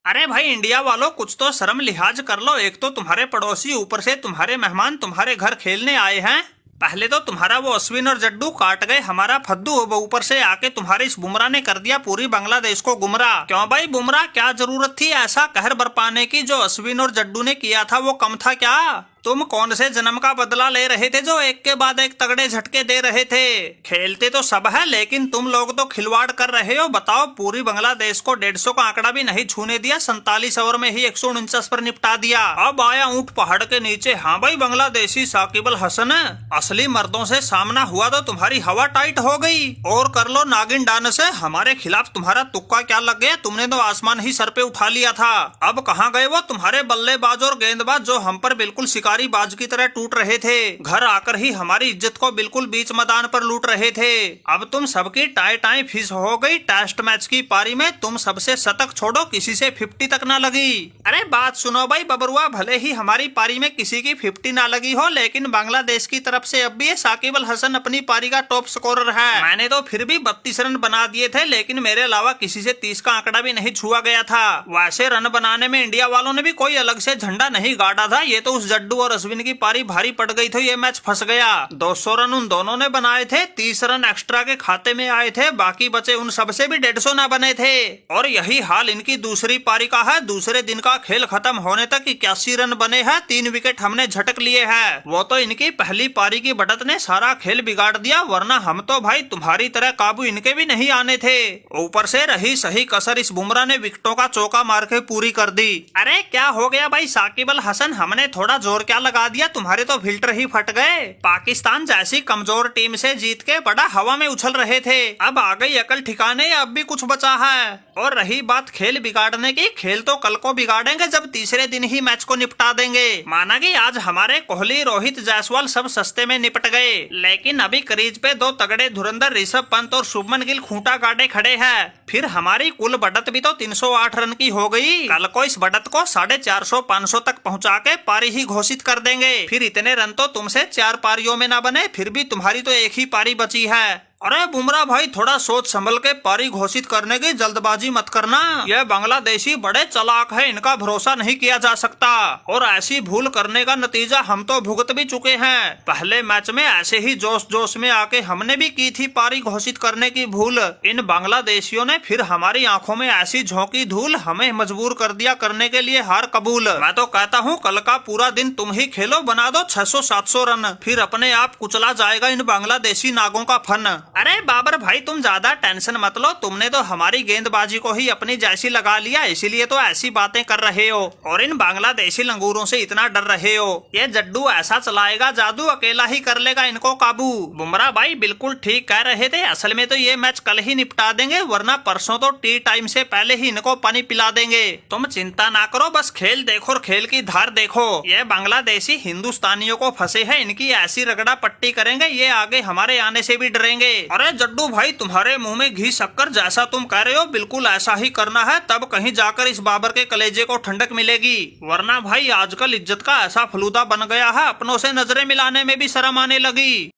अरे भाई इंडिया वालों, कुछ तो शर्म लिहाज कर लो। एक तो तुम्हारे पड़ोसी, ऊपर से तुम्हारे मेहमान तुम्हारे घर खेलने आए हैं। पहले तो तुम्हारा वो अश्विन और जड्डू काट गए हमारा फद्दू, वो ऊपर से आके तुम्हारे इस बुमराह ने कर दिया पूरी बांग्लादेश को गुमराह। क्यों भाई बुमराह, क्या जरूरत थी ऐसा कहर बरपाने की? जो अश्विन और जड्डू ने किया था वो कम था क्या? तुम कौन से जन्म का बदला ले रहे थे जो एक के बाद एक तगड़े झटके दे रहे थे? खेलते तो सब है, लेकिन तुम लोग तो खिलवाड़ कर रहे हो। बताओ, पूरी बांग्लादेश को 150 का आंकड़ा भी नहीं छूने दिया, 47 ओवर में ही 149 पर निपटा दिया। अब आया ऊंट पहाड़ के नीचे। हाँ भाई बांग्लादेशी साकिब अल हसन, असली मर्दों से सामना हुआ तो तुम्हारी हवा टाइट हो गई। और कर लो नागिन डांस से। हमारे खिलाफ तुम्हारा तुक्का क्या लग गया? तुमने तो आसमान ही सर पे उठा लिया था। अब कहाँ गए वो तुम्हारे बल्लेबाज और गेंदबाज जो हम पर बिल्कुल बाज की तरह टूट रहे थे? घर आकर ही हमारी इज्जत को बिल्कुल बीच मैदान पर लूट रहे थे। अब तुम सबकी टाई टाई फिस हो गई। टेस्ट मैच की पारी में तुम सबसे शतक छोड़ो, किसी से 50 तक ना लगी। अरे बात सुनो भाई बबरुआ, भले ही हमारी पारी में किसी की 50 ना लगी हो, लेकिन बांग्लादेश की तरफ से अब भी साकिब अल हसन अपनी पारी का टॉप स्कोरर है। मैंने तो फिर भी 32 रन बना दिए थे, लेकिन मेरे अलावा किसी से 30 का आंकड़ा भी नहीं छुआ गया था। वैसे रन बनाने में इंडिया वालों ने भी कोई अलग से झंडा नहीं गाड़ा था। ये तो उस जड्डू और अश्विन की पारी भारी पड़ गई थी, ये मैच फंस गया। 200 रन उन दोनों ने बनाए थे, 30 रन एक्स्ट्रा के खाते में आए थे, बाकी बचे उन सबसे भी 150 ना बने थे। और यही हाल इनकी दूसरी पारी का है। दूसरे दिन का खेल खत्म होने तक 81 रन बने हैं, 3 विकेट हमने झटक लिए हैं। वो तो इनकी पहली पारी की बढ़त ने सारा खेल बिगाड़ दिया, वरना हम तो भाई तुम्हारी तरह काबू इनके भी नहीं आने थे। ऊपर से रही सही कसर इस बुमराह ने विकेटों का चौका मार के पूरी कर दी। अरे क्या हो गया भाई साकिब अल हसन, हमने थोड़ा जोर क्या लगा दिया? तुम्हारे तो फिल्टर ही फट गए। पाकिस्तान जैसी कमजोर टीम से जीत के बड़ा हवा में उछल रहे थे, अब आ गई अकल ठिकाने या अब भी कुछ बचा है? और रही बात खेल बिगाड़ने की, खेल तो कल को बिगाड़ेंगे जब तीसरे दिन ही मैच को निपटा देंगे। माना कि आज हमारे कोहली, रोहित, जायसवाल सब सस्ते में निपट गए, लेकिन अभी क्रीज पे 2 तगड़े धुरंधर ऋषभ पंत और शुभमन गिल खूंटा गाड़े खड़े हैं। फिर हमारी कुल बढ़त भी तो 308 रन की हो गई। कल को इस बढ़त को 450-500 तक पहुंचा के पारी ही घोषित कर देंगे। फिर इतने रन तो तुमसे 4 पारियों में ना बने, फिर भी तुम्हारी तो एक ही पारी बची है। अरे बुमराह भाई, थोड़ा सोच संभल के पारी घोषित करने की जल्दबाजी मत करना। यह बांग्लादेशी बड़े चालाक है, इनका भरोसा नहीं किया जा सकता। और ऐसी भूल करने का नतीजा हम तो भुगत भी चुके हैं। पहले मैच में ऐसे ही जोश जोश में आके हमने भी की थी पारी घोषित करने की भूल। इन बांग्लादेशियों ने फिर हमारी आंखों में ऐसी झोंकी धूल, हमें मजबूर कर दिया करने के लिए हार कबूल। मैं तो कहता हूँ कल का पूरा दिन तुम ही खेलो, बना दो 600-700 रन, फिर अपने आप कुचला जाएगा इन बांग्लादेशी नागों का फन। अरे बाबर भाई, तुम ज्यादा टेंशन मत लो। तुमने तो हमारी गेंदबाजी को ही अपनी जैसी लगा लिया, इसीलिए तो ऐसी बातें कर रहे हो और इन बांग्लादेशी लंगूरों से इतना डर रहे हो। ये जड्डू ऐसा चलाएगा जादू, अकेला ही कर लेगा इनको काबू। बुमराह भाई बिल्कुल ठीक कह रहे थे। असल में तो ये मैच कल ही निपटा देंगे, वरना परसों तो टी टाइम से पहले ही इनको पानी पिला देंगे। तुम चिंता ना करो, बस खेल देखो और खेल की धार देखो। ये बांग्लादेशी हिंदुस्तानियों को फंसे है, इनकी ऐसी रगड़ा पट्टी करेंगे ये आगे हमारे आने से भी डरेंगे। अरे जड्डू भाई, तुम्हारे मुंह में घी शक्कर, जैसा तुम कह रहे हो बिल्कुल ऐसा ही करना है, तब कहीं जाकर इस बाबर के कलेजे को ठंडक मिलेगी। वरना भाई आजकल इज्जत का ऐसा फलूदा बन गया है, अपनों से नजरें मिलाने में भी शर्म आने लगी।